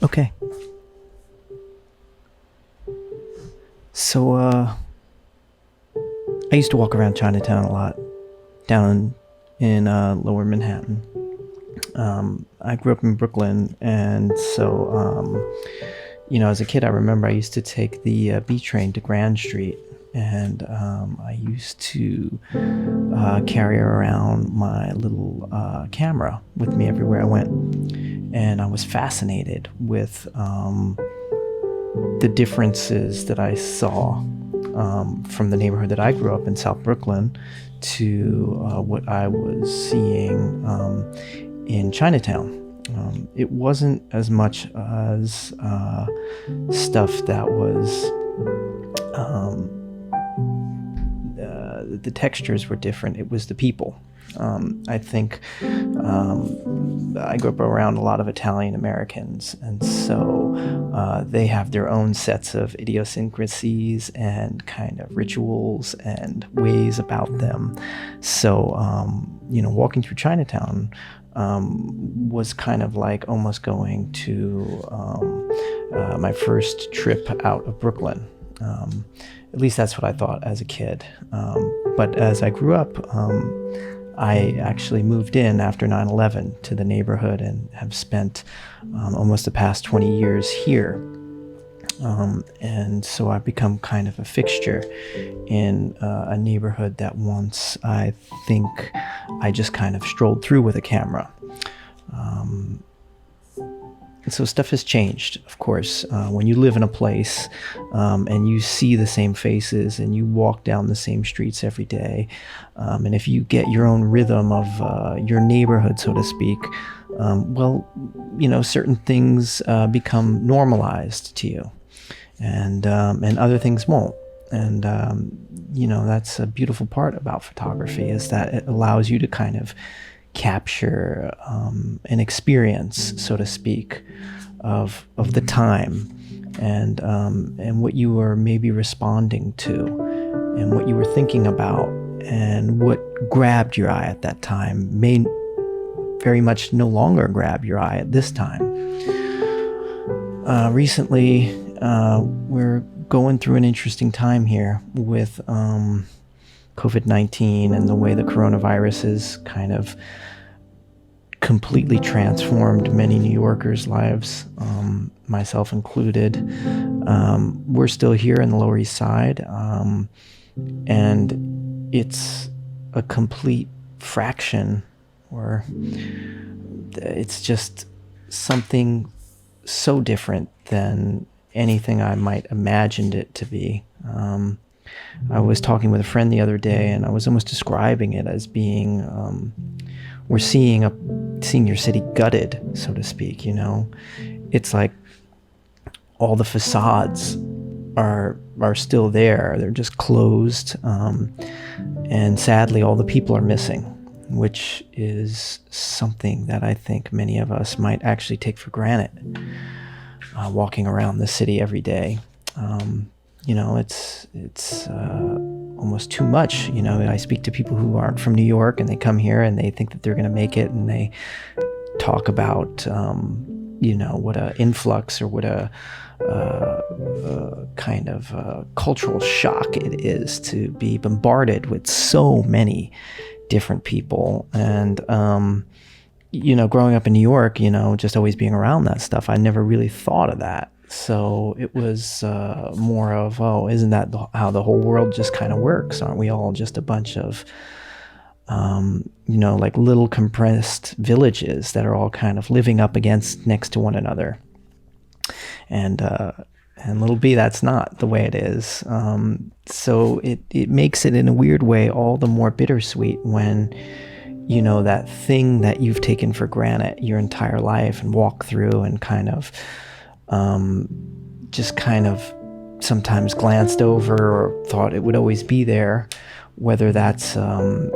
Okay. So, I used to walk around Chinatown a lot, down in Lower Manhattan. I grew up in Brooklyn, and so, as a kid, I remember I used to take the B train to Grand Street, and I used to carry around my little camera with me everywhere I went, and I was fascinated with the differences that I saw from the neighborhood that I grew up in, South Brooklyn, to what I was seeing in Chinatown. It wasn't as much as stuff that was the textures were different. It was the people. I think I grew up around a lot of Italian Americans, and so they have their own sets of idiosyncrasies and kind of rituals and ways about them. So, walking through Chinatown was kind of like almost going to my first trip out of Brooklyn. At least that's what I thought as a kid. But as I grew up, I actually moved in after 9/11 to the neighborhood and have spent almost the past 20 years here. And so I've become kind of a fixture in a neighborhood that once I think I just kind of strolled through with a camera. And so stuff has changed, of course. When you live in a place and you see the same faces and you walk down the same streets every day, and if you get your own rhythm of your neighborhood, so to speak, certain things become normalized to you, and other things won't. And that's a beautiful part about photography, is that it allows you to kind of capture an experience, so to speak, of the time and what you were maybe responding to and what you were thinking about and what grabbed your eye at that time may very much no longer grab your eye at this time. Recently, we're going through an interesting time here with COVID-19 and the way the coronavirus is kind of completely transformed many New Yorkers' lives, myself included. We're still here in the Lower East Side, and it's a complete fraction, or it's just something so different than anything I might imagined it to be. I was talking with a friend the other day, and I was almost describing it as being, we're seeing your city gutted, so to speak. It's like all the facades are still there. They're just closed, and sadly, all the people are missing, which is something that I think many of us might actually take for granted, walking around the city every day. It's almost too much. I speak to people who aren't from New York, and they come here and they think that they're going to make it, and they talk about, what a influx or what a kind of cultural shock it is to be bombarded with so many different people. And, growing up in New York, just always being around that stuff, I never really thought of that. So it was more of, isn't that how the whole world just kind of works? Aren't we all just a bunch of, like little compressed villages that are all kind of living up next to one another? And little B, that's not the way it is. So it makes it in a weird way all the more bittersweet when, that thing that you've taken for granted your entire life and walked through and kind of, just kind of sometimes glanced over or thought it would always be there, whether that's, a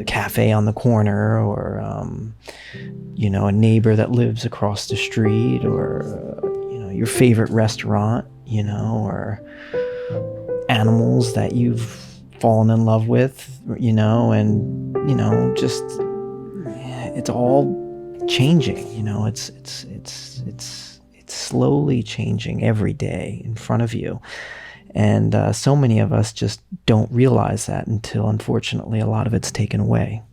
cafe on the corner or, a neighbor that lives across the street, or, your favorite restaurant, or animals that you've fallen in love with, and, just, it's all changing. You know, it's slowly changing every day in front of you. And so many of us just don't realize that until, unfortunately, a lot of it's taken away.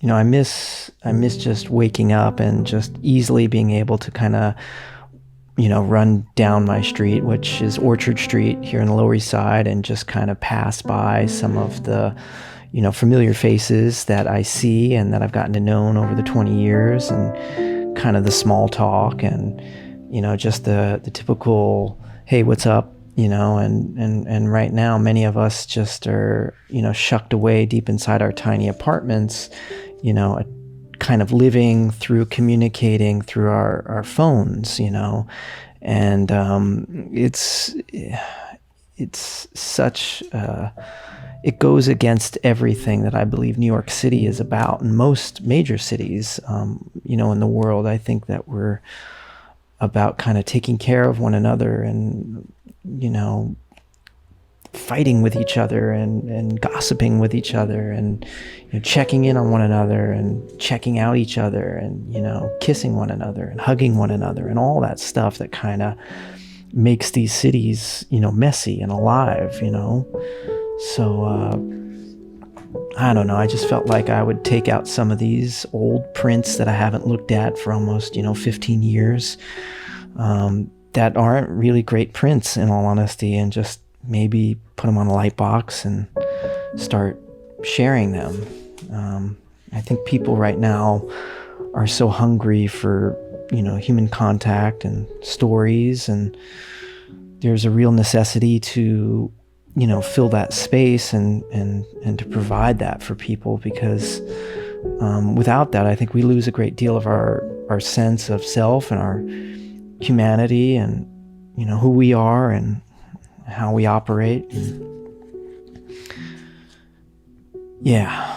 You know, I miss just waking up and just easily being able to kind of, you know, run down my street, which is Orchard Street here in the Lower East Side, and just kind of pass by some of the, you know, familiar faces that I see and that I've gotten to know over the 20 years, and kind of the small talk and, you know, just the typical, hey, what's up? You know, and right now many of us just are, you know, shucked away deep inside our tiny apartments, you know, kind of living through communicating through our phones, you know, and it's such it goes against everything that I believe New York City is about, and most major cities, you know, in the world. I think that we're about kind of taking care of one another and, you know, fighting with each other and gossiping with each other and, you know, checking in on one another and checking out each other and, you know, kissing one another and hugging one another and all that stuff that kind of makes these cities, you know, messy and alive, you know. So I don't know, I just felt like I would take out some of these old prints that I haven't looked at for almost, you know, 15 years, that aren't really great prints, in all honesty, and just maybe put them on a light box and start sharing them. I think people right now are so hungry for, you know, human contact and stories, and there's a real necessity to, you know, fill that space and to provide that for people, because without that, I think we lose a great deal of our sense of self and our humanity and, you know, who we are and how we operate. And yeah,